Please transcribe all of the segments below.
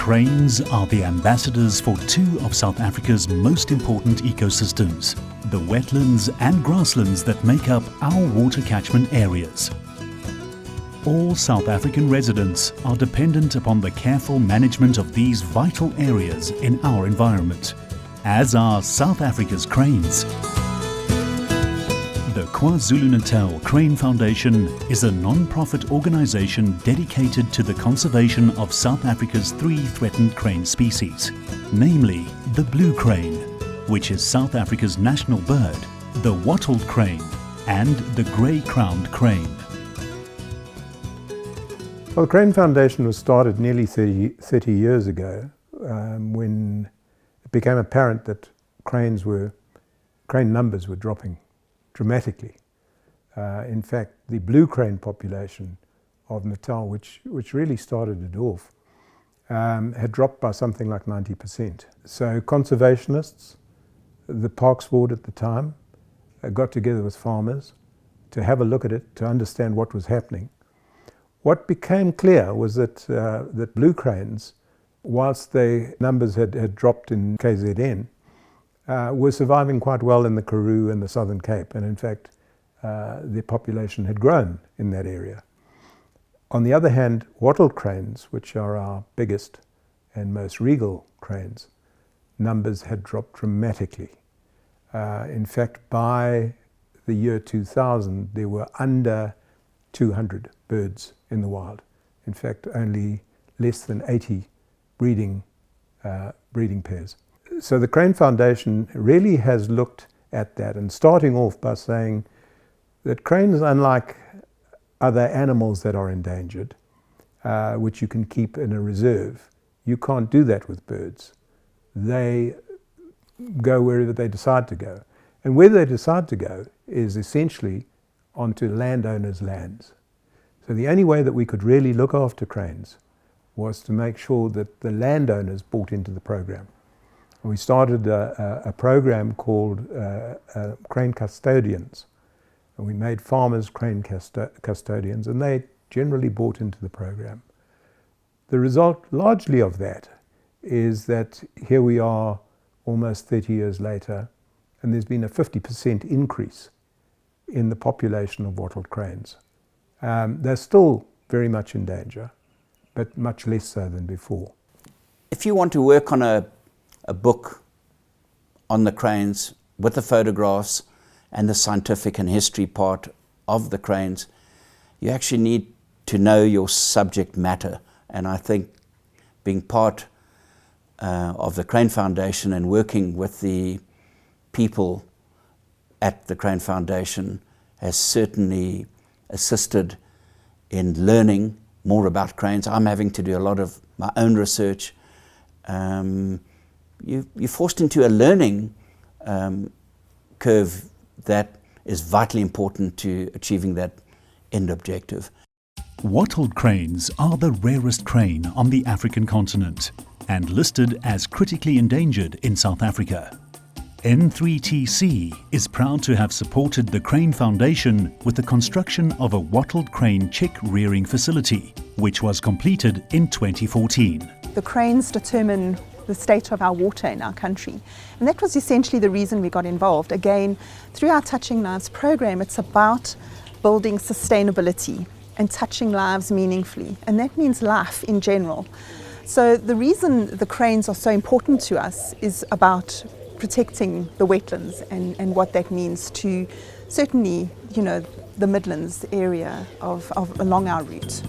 Cranes are the ambassadors for two of South Africa's most important ecosystems, the wetlands and grasslands that make up our water catchment areas. All South African residents are dependent upon the careful management of these vital areas in our environment, as are South Africa's cranes. The KwaZulu-Natal Crane Foundation is a non-profit organisation dedicated to the conservation of South Africa's three threatened crane species, namely the blue crane, which is South Africa's national bird, the wattled crane and the grey-crowned crane. Well, the Crane Foundation was started nearly 30 years ago when it became apparent that crane numbers were dropping dramatically. In fact, the blue crane population of Natal, which really started it off, had dropped by something like 90%. So conservationists, the Parks Board at the time, got together with farmers to have a look at it, to understand what was happening. What became clear was that that blue cranes, whilst their numbers had dropped in KZN, were surviving quite well in the Karoo and the Southern Cape, and in fact their population had grown in that area. On the other hand, wattled cranes, which are our biggest and most regal cranes, numbers had dropped dramatically. In fact, by the year 2000 there were under 200 birds in the wild. In fact, only less than 80 breeding pairs. So the Crane Foundation really has looked at that, and starting off by saying that cranes, unlike other animals that are endangered, which you can keep in a reserve, you can't do that with birds. They go wherever they decide to go. And where they decide to go is essentially onto landowners' lands. So the only way that we could really look after cranes was to make sure that the landowners bought into the program. We started a program called Crane Custodians, and we made farmers crane custodians, and they generally bought into the program. The result largely of that is that here we are almost 30 years later, and there's been a 50% increase in the population of wattled cranes. They're still very much in danger, but much less so than before. If you want to work on a book on the cranes with the photographs and the scientific and history part of the cranes, you actually need to know your subject matter. And I think being part of the Crane Foundation and working with the people at the Crane Foundation has certainly assisted in learning more about cranes. I'm having to do a lot of my own research. You're forced into a learning curve that is vitally important to achieving that end objective. Wattled cranes are the rarest crane on the African continent and listed as critically endangered in South Africa. N3TC is proud to have supported the Crane Foundation with the construction of a wattled crane chick rearing facility, which was completed in 2014. The cranes determine the state of our water in our country, and that was essentially the reason we got involved. Again, through our Touching Lives program, it's about building sustainability and touching lives meaningfully, and that means life in general. So the reason the cranes are so important to us is about protecting the wetlands and what that means to certainly, the Midlands area along our route.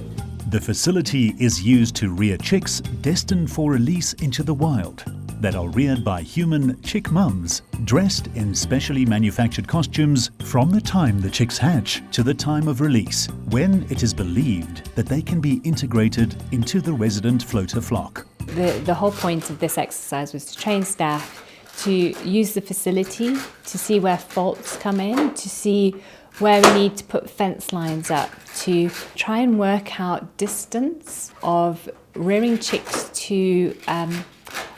The facility is used to rear chicks destined for release into the wild that are reared by human chick mums, dressed in specially manufactured costumes from the time the chicks hatch to the time of release, when it is believed that they can be integrated into the resident floater flock. The whole point of this exercise was to train staff to use the facility, to see where faults come in, to see where we need to put fence lines up, to try and work out distance of rearing chicks to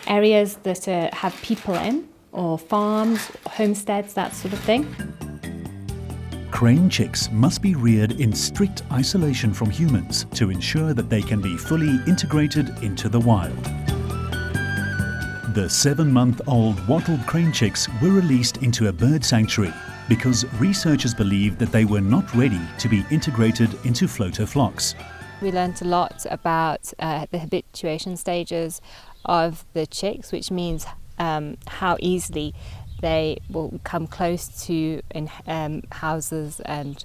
areas that have people in, or farms, homesteads, that sort of thing. Crane chicks must be reared in strict isolation from humans to ensure that they can be fully integrated into the wild. The 7-month-old wattled crane chicks were released into a bird sanctuary because researchers believed that they were not ready to be integrated into floater flocks. We learnt a lot about the habituation stages of the chicks, which means how easily they will come close to houses and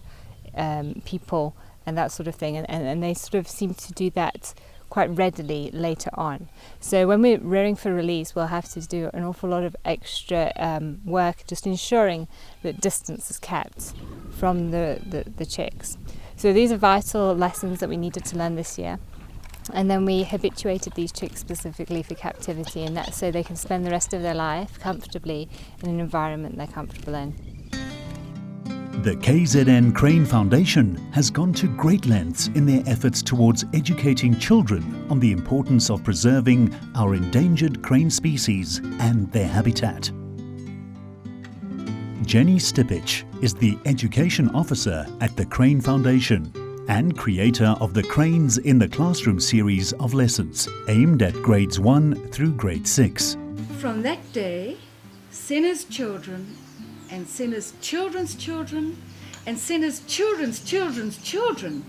people and that sort of thing, and they sort of seem to do that quite readily later on. So when we're rearing for release, we'll have to do an awful lot of extra work just ensuring that distance is kept from the chicks. So these are vital lessons that we needed to learn this year. And then we habituated these chicks specifically for captivity, and that's so they can spend the rest of their life comfortably in an environment they're comfortable in. The KZN Crane Foundation has gone to great lengths in their efforts towards educating children on the importance of preserving our endangered crane species and their habitat. Jenny Stipich is the Education Officer at the Crane Foundation and creator of the Cranes in the Classroom series of lessons aimed at grades 1 through grade 6. From that day, sinners' children and sinners' children's children and sinners' children's children's children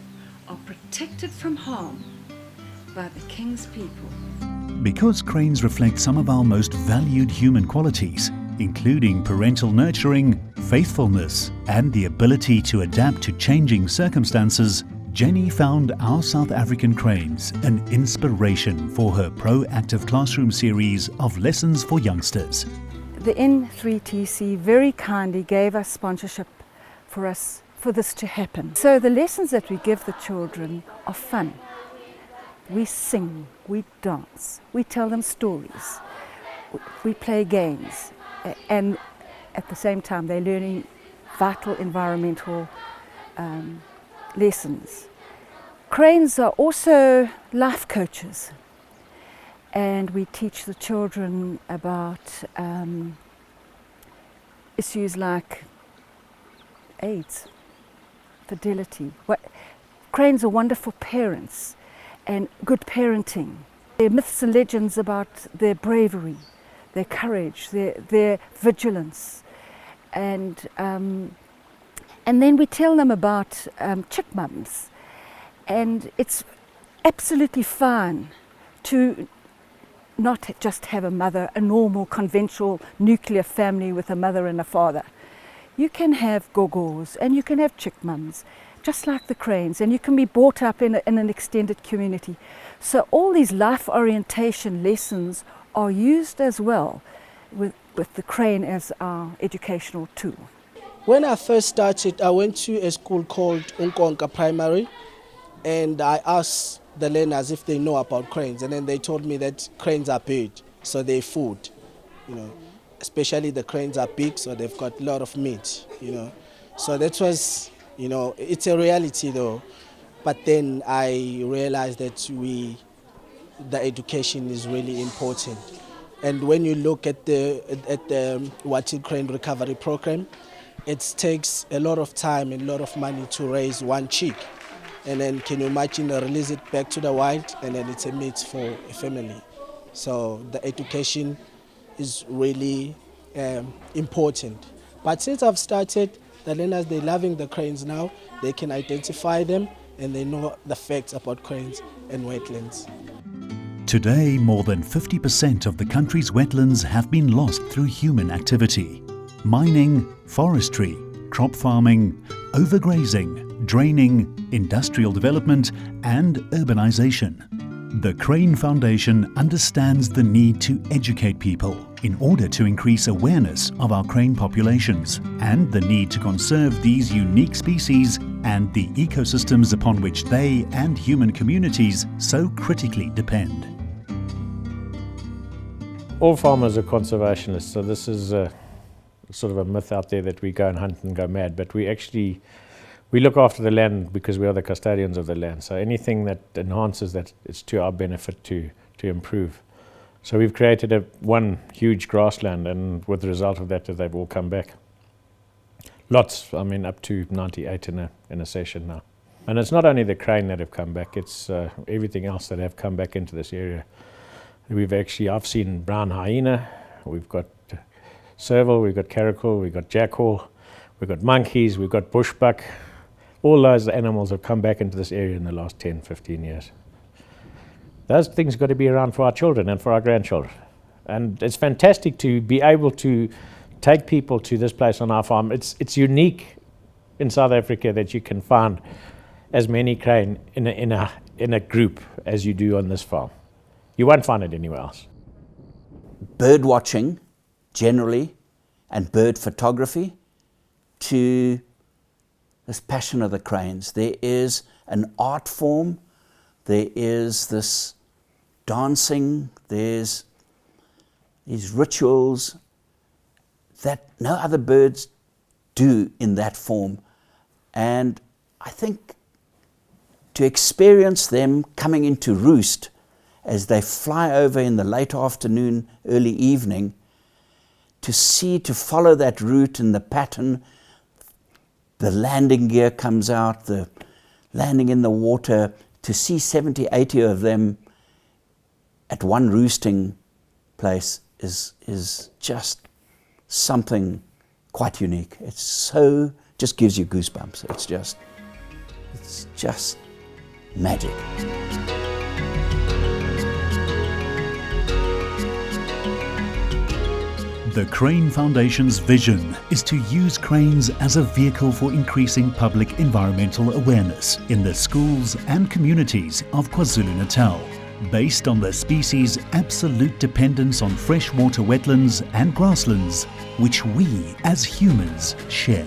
are protected from harm by the King's people. Because cranes reflect some of our most valued human qualities, including parental nurturing, faithfulness, and the ability to adapt to changing circumstances, Jenny found our South African cranes an inspiration for her proactive classroom series of lessons for youngsters. The N3TC very kindly gave us sponsorship for this to happen. So the lessons that we give the children are fun. We sing, we dance, we tell them stories, we play games, and at the same time they're learning vital environmental lessons. Cranes are also life coaches, and we teach the children about issues like AIDS, fidelity. Cranes are wonderful parents and good parenting. There are myths and legends about their bravery, their courage, their vigilance, and then we tell them about chick mums, and it's absolutely fine to not just have a mother, a normal conventional nuclear family with a mother and a father. You can have gogos and you can have chick mums, just like the cranes, and you can be brought up in an extended community. So all these life orientation lessons are used as well with the crane as our educational tool. When I first started, I went to a school called Unkonka Primary, and I asked the learners if they know about cranes, and then they told me that cranes are big, so they're food, especially the cranes are big, so they've got a lot of meat, So that was, it's a reality though. But then I realized that the education is really important. And when you look at the Wattled Crane Recovery Program, it takes a lot of time and a lot of money to raise one chick. And then can you imagine release it back to the wild, and then it's a meat for a family. So the education is really important. But since I've started, the learners, they're loving the cranes now. They can identify them and they know the facts about cranes and wetlands. Today, more than 50% of the country's wetlands have been lost through human activity. Mining, forestry, crop farming, overgrazing, draining, industrial development, and urbanization. The Crane Foundation understands the need to educate people in order to increase awareness of our crane populations and the need to conserve these unique species and the ecosystems upon which they and human communities so critically depend. All farmers are conservationists, so this is sort of a myth out there that we go and hunt and go mad, but we look after the land because we are the custodians of the land. So anything that enhances that, it's to our benefit to improve. So we've created one huge grassland, and with the result of that, they've all come back. Lots, up to 98 in a session now. And it's not only the crane that have come back, it's everything else that have come back into this area. I've seen brown hyena, we've got serval, we've got caracal, we've got jackal, we've got monkeys, we've got bushbuck. All those animals have come back into this area in the last 10, 15 years. Those things got to be around for our children and for our grandchildren. And it's fantastic to be able to take people to this place on our farm. It's unique in South Africa that you can find as many crane in a group as you do on this farm. You won't find it anywhere else. Bird watching, generally, and bird photography, to this passion of the cranes. There is an art form, there is this dancing, there's these rituals that no other birds do in that form. And I think to experience them coming into roost as they fly over in the late afternoon, early evening, to follow that route and the pattern, the landing gear comes out, the landing in the water, to see 70, 80 of them at one roosting place is just something quite unique. It's so, just gives you goosebumps. It's just magic. The Crane Foundation's vision is to use cranes as a vehicle for increasing public environmental awareness in the schools and communities of KwaZulu-Natal, based on the species' absolute dependence on freshwater wetlands and grasslands, which we as humans share.